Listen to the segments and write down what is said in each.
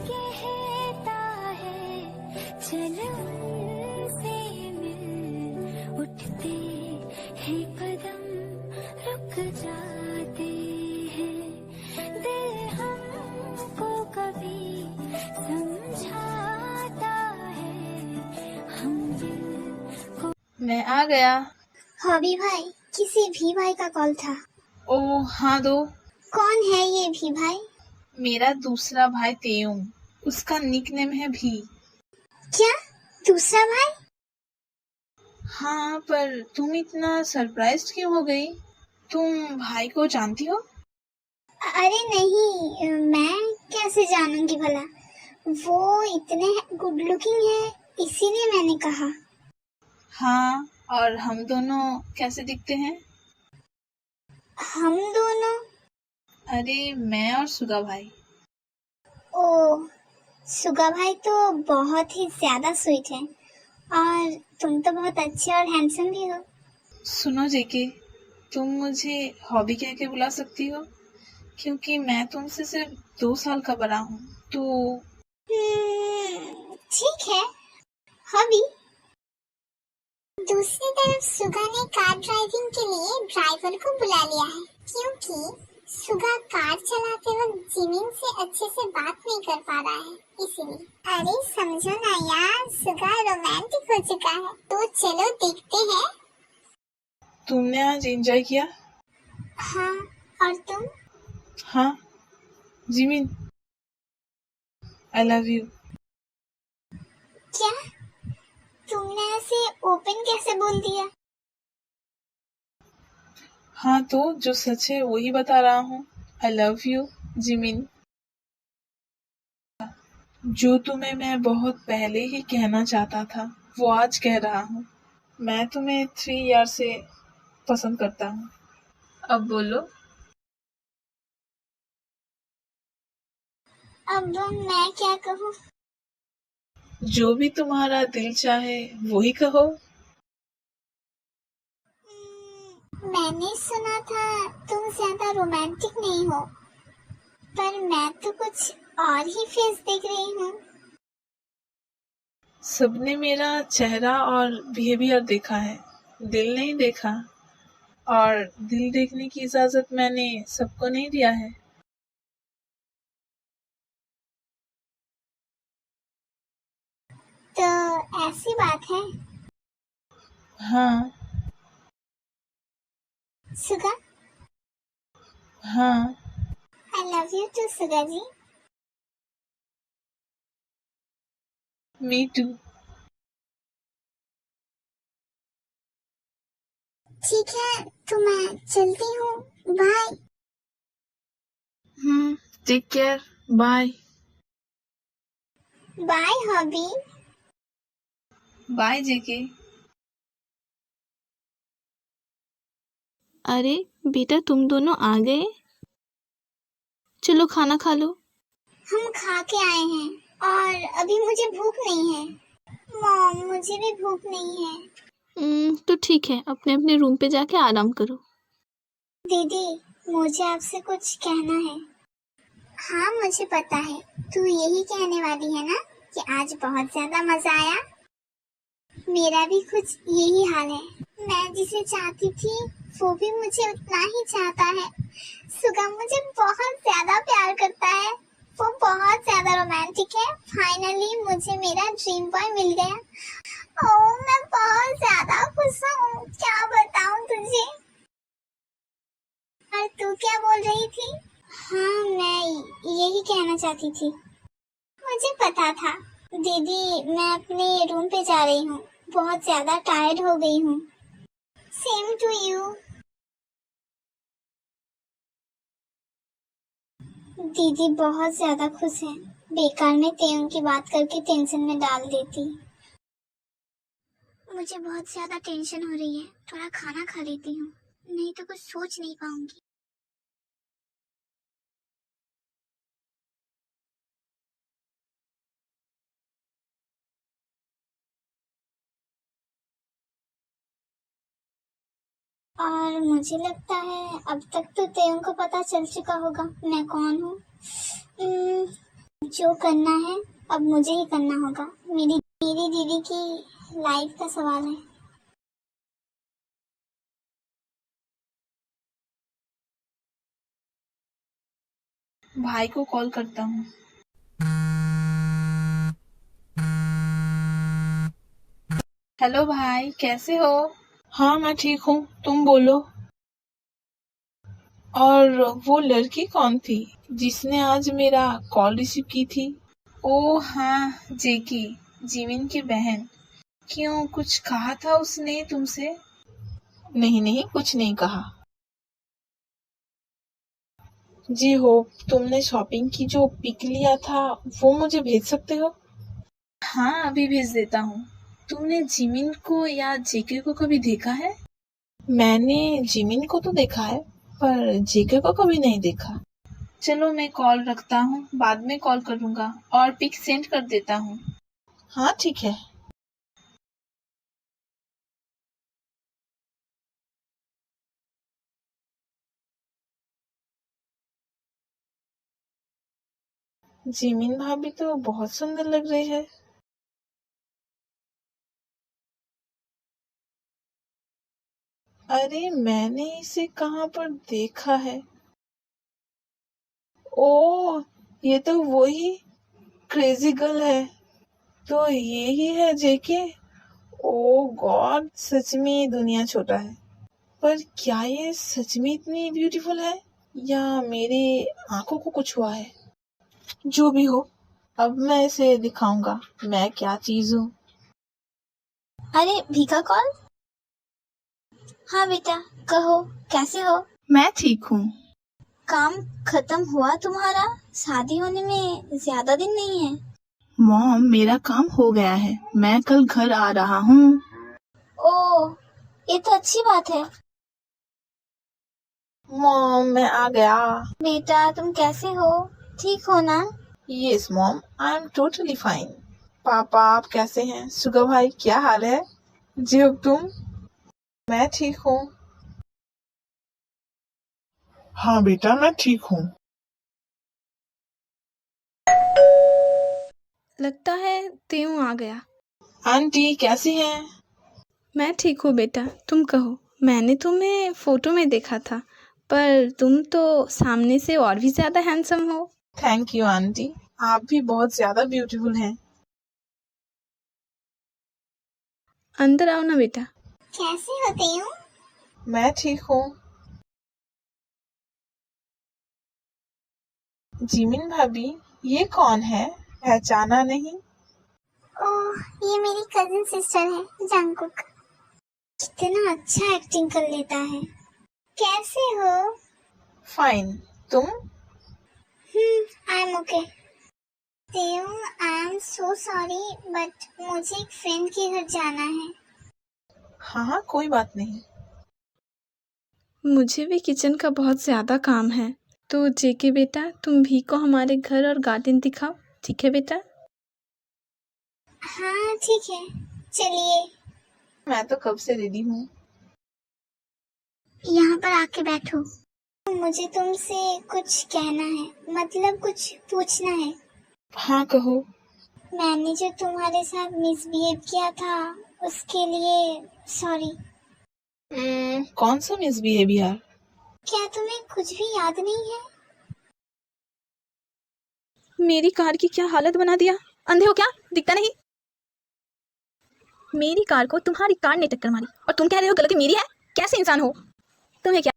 कहता है चल उनसे मिल, उठते हैं कदम रुक जाते हैं, दिल हमको कभी समझाता है, हम दिल को। मैं आ गया। हॉबी भाई, किसी भी भाई का कॉल था। ओ हाँ दो। कौन है ये भी भाई? मेरा दूसरा भाई तेयुंग, उसका निकनेम है भी। क्या, दूसरा भाई? हाँ, पर तुम इतना सरप्राइज्ड क्यों हो गई? तुम भाई को जानती हो? अरे नहीं, मैं कैसे जानूंगी भला, वो इतने गुड लुकिंग है, इसीलिए मैंने कहा। हाँ, और हम दोनों कैसे दिखते हैं? हम दोनों? अरे मैं और सुगा भाई। ओ, सुगा भाई तो बहुत ही ज्यादा स्वीट है, और तुम तो बहुत अच्छे और हैंडसम भी हो। सुनो जेके, तुम मुझे हॉबी कह के बुला सकती हो, क्योंकि मैं तुमसे सिर्फ 2 साल का बड़ा हूँ। तो ठीक है, हॉबी। दूसरी तरफ सुगा ने कार ड्राइविंग के लिए ड्राइवर को बुला लिया है, क्योंकि सुगा कार चलाते वक्त जिमिन से अच्छे से बात नहीं कर पा रहा है, इसीलिए। अरे समझो ना यार, सुगा रोमांटिक हो चुका है, तो चलो देखते हैं। तुमने आज एंजॉय किया? हाँ, और तुम? हाँ जिमिन, आई लव यू। क्या तुमने ऐसे ओपन कैसे बोल दिया? हाँ तो जो सच है वही बता रहा हूँ। आई लव यू जिमिन। जो तुम्हें मैं बहुत पहले ही कहना चाहता था, वो आज कह रहा हूँ। मैं तुम्हें 3 ईयर से पसंद करता हूँ। अब बोलो। अब मैं क्या कहूँ? जो भी तुम्हारा दिल चाहे वही कहो। मैंने सुना था तुम ज्यादा रोमांटिक नहीं हो, पर मैं तो कुछ और ही फेस देख रही हूँ। सबने मेरा चेहरा और बिहेवियर देखा है, दिल नहीं देखा। और दिल देखने की इजाजत मैंने सबको नहीं दिया है। तो ऐसी बात है? हाँ। सुगा, हाँ। I love you too Suga ji. Me too. ठीक है, तो मैं चलती हूँ, bye. Take care, bye. Bye Hobi. Bye JK. अरे बेटा, तुम दोनों आ गए? चलो खाना खा लो। हम खा के आए हैं, और अभी मुझे भूख नहीं है। मॉम, मुझे भी भूख नहीं है। तो ठीक है, अपने अपने रूम पे जाके आराम करो। दीदी, मुझे आपसे कुछ कहना है। हाँ, मुझे पता है, तू यही कहने वाली है ना कि आज बहुत ज्यादा मजा आया। मेरा भी कुछ यही हाल है। मैं जिसे चाहती थी वो भी मुझे उतना ही चाहता है। सुगा मुझे बहुत ज्यादा प्यार करता है, वो बहुत ज्यादा रोमांटिक है। फाइनली मुझे मेरा ड्रीम बॉय मिल गया। ओह, मैं बहुत ज्यादा खुश हूँ, क्या बताऊँ तुझे। और तू क्या बोल रही थी? हाँ, मैं यही कहना चाहती थी। मुझे पता था। दीदी, मैं अपने रूम पे जा रही हूँ, बहुत ज्यादा टायर्ड हो गई हूँ। Same to you. दीदी बहुत ज्यादा खुश है, बेकार में तेयुंग की बात करके टेंशन में डाल देती। मुझे बहुत ज्यादा टेंशन हो रही है, थोड़ा खाना खा लेती हूँ, नहीं तो कुछ सोच नहीं पाऊंगी। और मुझे लगता है अब तक तो तेयुंग को पता चल चुका होगा मैं कौन हूँ। जो करना है अब मुझे ही करना होगा। मेरी दीदी की लाइफ का सवाल है। भाई को कॉल करता हूँ। हेलो भाई, कैसे हो? हाँ मैं ठीक हूँ, तुम बोलो। और वो लड़की कौन थी जिसने आज मेरा कॉल रिसीव की थी? ओ हाँ, जेकी, जीविन की बहन। क्यों, कुछ कहा था उसने तुमसे? नहीं नहीं, कुछ नहीं कहा। जी हो, तुमने शॉपिंग की जो पिक लिया था वो मुझे भेज सकते हो? हाँ, अभी भेज देता हूँ। तुमने जिमिन को या जेके को कभी देखा है? मैंने जिमिन को तो देखा है, पर जेके को कभी नहीं देखा। चलो मैं कॉल रखता हूँ, बाद में कॉल करूँगा और पिक सेंड कर देता हूँ। हाँ ठीक है। जिमिन भाभी तो बहुत सुंदर लग रही है। अरे मैंने इसे कहाँ पर देखा है? ओ, ये तो वही क्रेजी गर्ल है। तो ये ही है जेके। ओ गॉड, सच में ये दुनिया छोटा है। पर क्या ये सच में इतनी ब्यूटीफुल है या मेरी आंखों को कुछ हुआ है? जो भी हो, अब मैं इसे दिखाऊंगा मैं क्या चीज हूँ। अरे भीखा कॉल। हाँ बेटा, कहो कैसे हो? मैं ठीक हूँ। काम खत्म हुआ तुम्हारा? शादी होने में ज्यादा दिन नहीं है। मॉम, मेरा काम हो गया है, मैं कल घर आ रहा हूँ। ओह, ये तो अच्छी बात है। मॉम मैं आ गया। बेटा तुम कैसे हो? ठीक हो ना? Yes mom, I am totally fine. पापा आप कैसे हैं? सुगा भाई क्या हाल है? जी अब तुम? मैं ठीक हूँ। हाँ बेटा, मैं ठीक हूँ। लगता है त्यों आ गया। आंटी कैसी हैं? मैं ठीक हूँ बेटा, तुम कहो। मैंने तुम्हें फोटो में देखा था, पर तुम तो सामने से और भी ज्यादा हैंडसम हो। थैंक यू आंटी, आप भी बहुत ज्यादा ब्यूटीफुल हैं। अंदर आओ ना बेटा। कैसे होते हो? मैं ठीक हूँ। जिमिन भाभी, ये कौन है? पहचाना नहीं? ओह, ये मेरी कजिन सिस्टर है जंगकुक। कितना अच्छा एक्टिंग कर लेता है। कैसे हो? फाइन, तुम? I am okay. I am so sorry, but मुझे एक फ्रेंड के घर जाना है। हाँ हाँ, कोई बात नहीं। मुझे भी किचन का बहुत ज्यादा काम है, तो जेके बेटा तुम भी को हमारे घर और गार्डन दिखाओ, ठीक है बेटा? हाँ ठीक है, चलिए। मैं तो कब से रेडी हूँ। यहाँ पर आके बैठो। मुझे तुमसे कुछ कहना है, मतलब कुछ पूछना है। हाँ कहो। मैंने जो तुम्हारे साथ मिसबिहेव किया था उसके लिए सॉरी। कौन सा मिसबिहेवियर? क्या तुम्हें कुछ भी याद नहीं है? मेरी कार की क्या हालत बना दिया। अंधे हो क्या, दिखता नहीं? मेरी कार को तुम्हारी कार ने टक्कर मारी और तुम कह रहे हो गलती मेरी है? कैसे इंसान हो? तुम्हें क्या,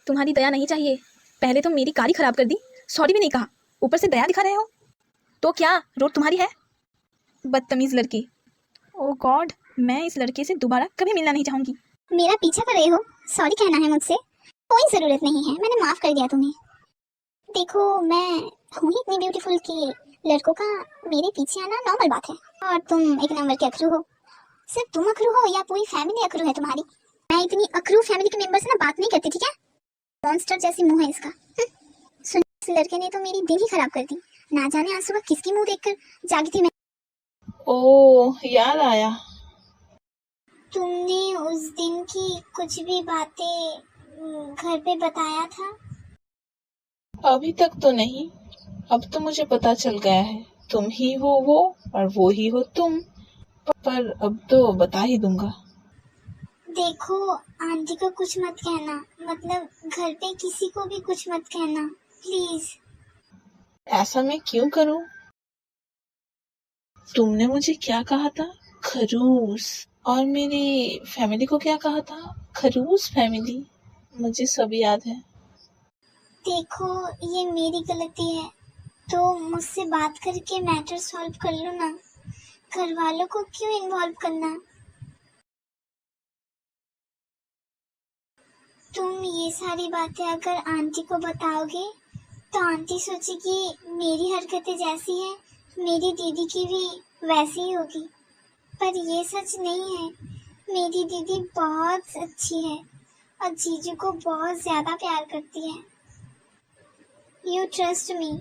तुम्हारी दया नहीं चाहिए? पहले तो मेरी कार ही खराब कर दी, सॉरी भी नहीं कहा, ऊपर से दया दिखा रहे हो। तो क्या रोड तुम्हारी है? बदतमीज लड़की। ओ गॉड, मैं इस लड़के से दोबारा कभी मिलना नहीं चाहूंगी। मेरा पीछा कर रहे हो? सॉरी कहना है मुझसे? कोई जरूरत नहीं है, मैंने माफ कर दिया तुम्हें। देखो मैं हूँ ही इतनी ब्यूटीफुल कि लड़कों का मेरे पीछे आना नॉर्मल बात है। और तुम एक नंबर के अखरू हो। सिर्फ तुम अखरू हो या पूरी फैमिली अखरू है तुम्हारी? मैं इतनी अखरू फैमिली के मेंबर से ना बात नहीं करती, ठीक है? मॉन्स्टर जैसी मुंह है इसका। सुन, इस लड़के ने तो मेरी दिन ही खराब कर दी। ना जाने आज सुबह किसकी मुंह देखकर जागी थी मैं। ओह याद आया। तुमने उस दिन की कुछ भी बातें घर पे बताया था? अभी तक तो नहीं, अब तो मुझे पता चल गया है, तुम ही हो वो और वो ही हो तुम। पर अब तो बता ही दूंगा। देखो, आंटी को कुछ मत कहना, मतलब घर पे किसी को भी कुछ मत कहना, प्लीज। ऐसा मैं क्यों करूं? तुमने मुझे क्या कहा था? खरूस। और मेरी फैमिली को क्या कहा था? खरूस फैमिली। मुझे सब याद है। देखो, ये मेरी गलती है, तो मुझसे बात करके मैटर सॉल्व कर लो ना। घर वालों को क्यों इन्वॉल्व करना? तुम ये सारी बातें अगर आंटी को बताओगे तो आंटी सोचेगी मेरी हरकतें जैसी हैं मेरी दीदी की भी वैसी ही होगी। पर ये सच नहीं है। मेरी दीदी बहुत अच्छी है और जीजू को बहुत ज्यादा प्यार करती है। You trust me.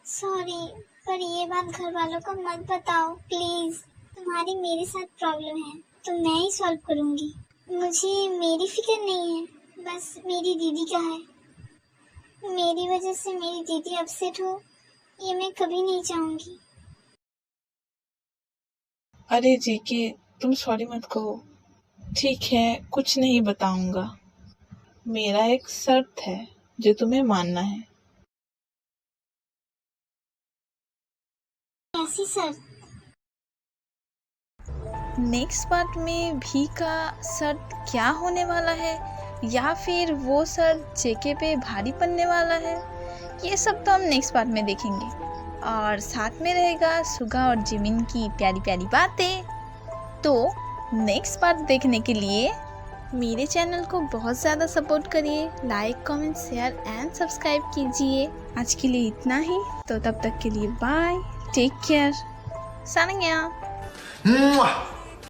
सॉरी, पर ये बात घर वालों को मत बताओ प्लीज। तुम्हारी मेरे साथ प्रॉब्लम है तो मैं ही सॉल्व करूंगी। मुझे मेरी फिक्र नहीं है, बस मेरी दीदी का है। मेरी वजह से मेरी दीदी अपसेट हो, ये मैं कभी नहीं चाहूंगी। अरे जीके, तुम सॉरी मत कहो। ठीक है, कुछ नहीं बताऊंगा। मेरा एक शर्त है जो तुम्हें मानना है। ऐसी सर? नेक्स्ट पार्ट में भी का शर्त क्या होने वाला है, या फिर वो शर्त जेके पे भारी पड़ने वाला है, ये सब तो हम नेक्स्ट पार्ट में देखेंगे। और साथ में रहेगा सुगा और जिमिन की प्यारी प्यारी बातें। तो नेक्स्ट पार्ट देखने के लिए मेरे चैनल को बहुत ज़्यादा सपोर्ट करिए, like comment share and subscribe कीजिए। आज के लिए इतना ही, तो तब तक के लिए बाय, टेक केयर, सानिया।